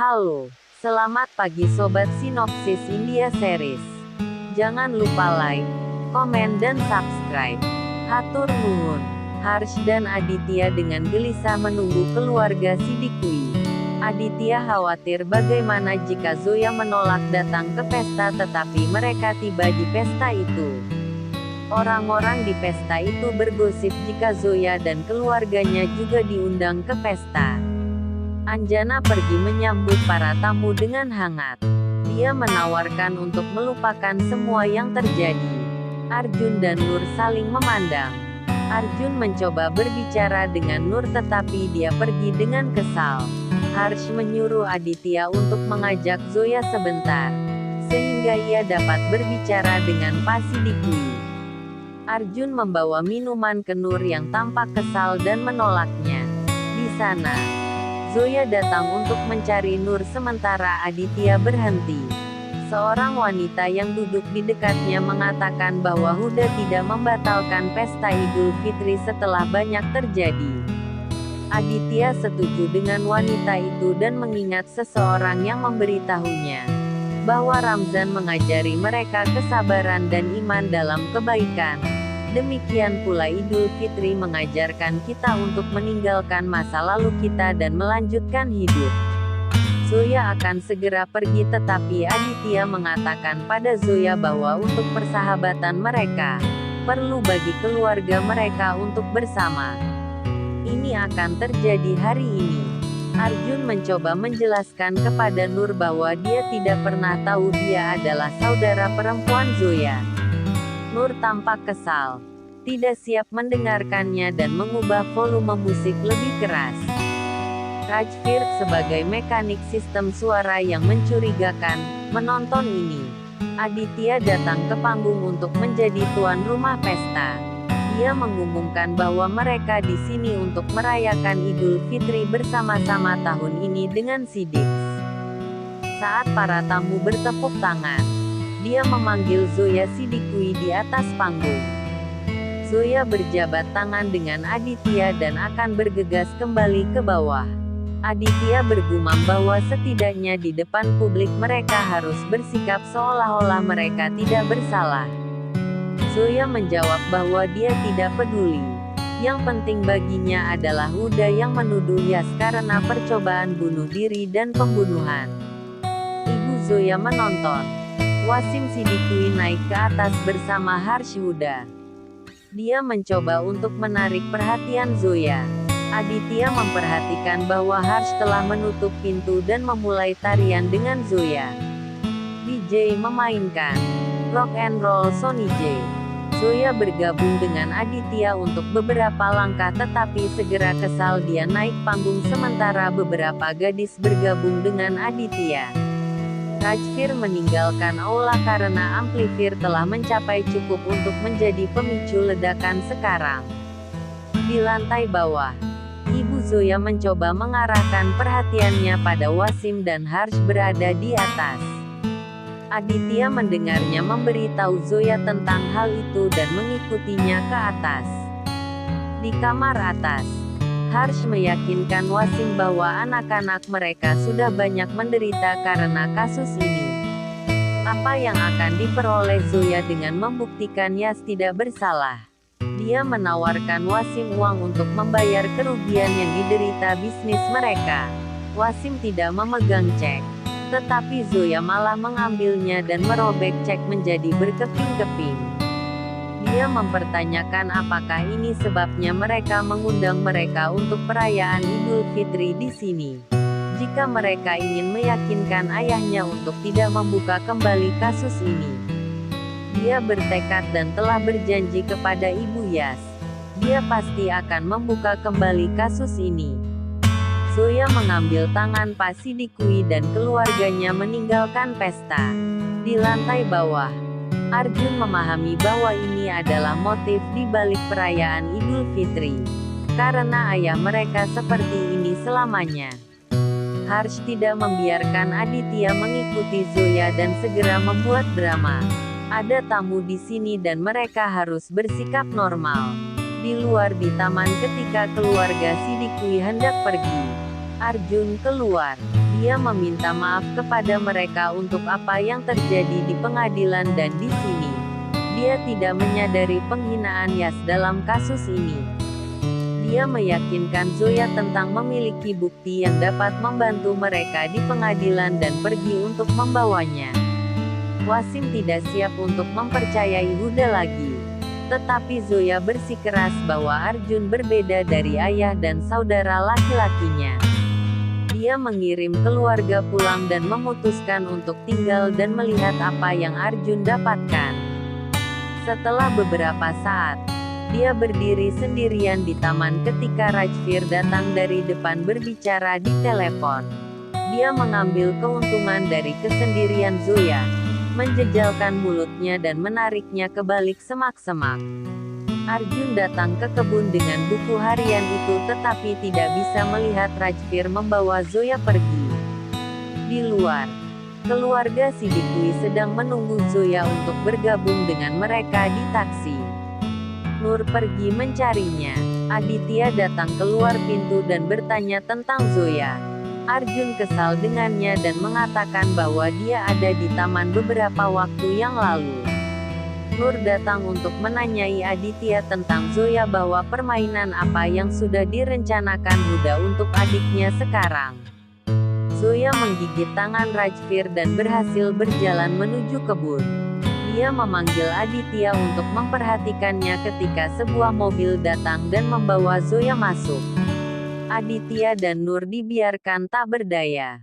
Halo, selamat pagi Sobat Sinopsis India Series. Jangan lupa like, komen dan subscribe. Hatur nuhun. Harsh dan Aditya dengan gelisah menunggu keluarga Siddiqui. Aditya khawatir bagaimana jika Zoya menolak datang ke pesta tetapi mereka tiba di pesta itu. Orang-orang di pesta itu bergosip jika Zoya dan keluarganya juga diundang ke pesta. Anjana pergi menyambut para tamu dengan hangat. Dia menawarkan untuk melupakan semua yang terjadi. Arjun dan Nur saling memandang. Arjun mencoba berbicara dengan Nur tetapi dia pergi dengan kesal. Harsh menyuruh Aditya untuk mengajak Zoya sebentar, sehingga ia dapat berbicara dengan Pak Siddiqui. Arjun membawa minuman ke Nur yang tampak kesal dan menolaknya. Di sana, Zoya datang untuk mencari Nur sementara Aditya berhenti. Seorang wanita yang duduk di dekatnya mengatakan bahwa Huda tidak membatalkan pesta Idul Fitri setelah banyak terjadi. Aditya setuju dengan wanita itu dan mengingat seseorang yang memberitahunya bahwa Ramzan mengajari mereka kesabaran dan iman dalam kebaikan. Demikian pula Idul Fitri mengajarkan kita untuk meninggalkan masa lalu kita dan melanjutkan hidup. Zoya akan segera pergi tetapi Aditya mengatakan pada Zoya bahwa untuk persahabatan mereka, perlu bagi keluarga mereka untuk bersama. Ini akan terjadi hari ini. Arjun mencoba menjelaskan kepada Nur bahwa dia tidak pernah tahu dia adalah saudara perempuan Zoya. Nur tampak kesal, tidak siap mendengarkannya dan mengubah volume musik lebih keras. Rajveer sebagai mekanik sistem suara yang mencurigakan, menonton ini. Aditya datang ke panggung untuk menjadi tuan rumah pesta. Dia mengumumkan bahwa mereka di sini untuk merayakan Idul Fitri bersama-sama tahun ini dengan Siddiq. Saat para tamu bertepuk tangan, dia memanggil Zoya Siddiqui di atas panggung. Zoya berjabat tangan dengan Aditya dan akan bergegas kembali ke bawah. Aditya bergumam bahwa setidaknya di depan publik mereka harus bersikap seolah-olah mereka tidak bersalah. Zoya menjawab bahwa dia tidak peduli. Yang penting baginya adalah Huda yang menuduh Yas karena percobaan bunuh diri dan pembunuhan. Ibu Zoya menonton. Wasim Siddiqui naik ke atas bersama Harsh Huda. Dia mencoba untuk menarik perhatian Zoya. Aditya memperhatikan bahwa Harsh telah menutup pintu dan memulai tarian dengan Zoya. DJ memainkan rock and roll Sonny J. Zoya bergabung dengan Aditya untuk beberapa langkah tetapi segera kesal dia naik panggung sementara beberapa gadis bergabung dengan Aditya. Rajveer meninggalkan aula karena amplifier telah mencapai cukup untuk menjadi pemicu ledakan sekarang. Di lantai bawah, Ibu Zoya mencoba mengarahkan perhatiannya pada Wasim dan Harsh berada di atas. Aditya mendengarnya memberitahu Zoya tentang hal itu dan mengikutinya ke atas. Di kamar atas, Harsh meyakinkan Wasim bahwa anak-anak mereka sudah banyak menderita karena kasus ini. Apa yang akan diperoleh Zoya dengan membuktikan Yas tidak bersalah? Dia menawarkan Wasim uang untuk membayar kerugian yang diderita bisnis mereka. Wasim tidak memegang cek, tetapi Zoya malah mengambilnya dan merobek cek menjadi berkeping-keping. Dia mempertanyakan apakah ini sebabnya mereka mengundang mereka untuk perayaan Idul Fitri di sini. Jika mereka ingin meyakinkan ayahnya untuk tidak membuka kembali kasus ini. Dia bertekad dan telah berjanji kepada Ibu Yas. Dia pasti akan membuka kembali kasus ini. Zoya mengambil tangan Pak Siddiqui dan keluarganya meninggalkan pesta. Di lantai bawah, Arjun memahami bahwa ini adalah motif di balik perayaan Idul Fitri. Karena ayah mereka seperti ini selamanya. Harsh tidak membiarkan Aditya mengikuti Zoya dan segera membuat drama. Ada tamu di sini dan mereka harus bersikap normal. Di luar di taman ketika keluarga Siddiqui hendak pergi, Arjun keluar. Dia meminta maaf kepada mereka untuk apa yang terjadi di pengadilan dan di sini. Dia tidak menyadari penghinaan Yas dalam kasus ini. Dia meyakinkan Zoya tentang memiliki bukti yang dapat membantu mereka di pengadilan dan pergi untuk membawanya. Wasim tidak siap untuk mempercayai Huda lagi. Tetapi Zoya bersikeras bahwa Arjun berbeda dari ayah dan saudara laki-lakinya. Dia mengirim keluarga pulang dan memutuskan untuk tinggal dan melihat apa yang Arjun dapatkan. Setelah beberapa saat, dia berdiri sendirian di taman ketika Rajvir datang dari depan berbicara di telepon. Dia mengambil keuntungan dari kesendirian Zoya, menjejalkan mulutnya dan menariknya ke balik semak-semak. Arjun datang ke kebun dengan buku harian itu tetapi tidak bisa melihat Rajvir membawa Zoya pergi. Di luar, keluarga Siddiqui sedang menunggu Zoya untuk bergabung dengan mereka di taksi. Nur pergi mencarinya. Aditya datang keluar pintu dan bertanya tentang Zoya. Arjun kesal dengannya dan mengatakan bahwa dia ada di taman beberapa waktu yang lalu. Nur datang untuk menanyai Aditya tentang Zoya bahwa permainan apa yang sudah direncanakan Huda untuk adiknya sekarang. Zoya menggigit tangan Rajvir dan berhasil berjalan menuju kebun. Dia memanggil Aditya untuk memperhatikannya ketika sebuah mobil datang dan membawa Zoya masuk. Aditya dan Nur dibiarkan tak berdaya.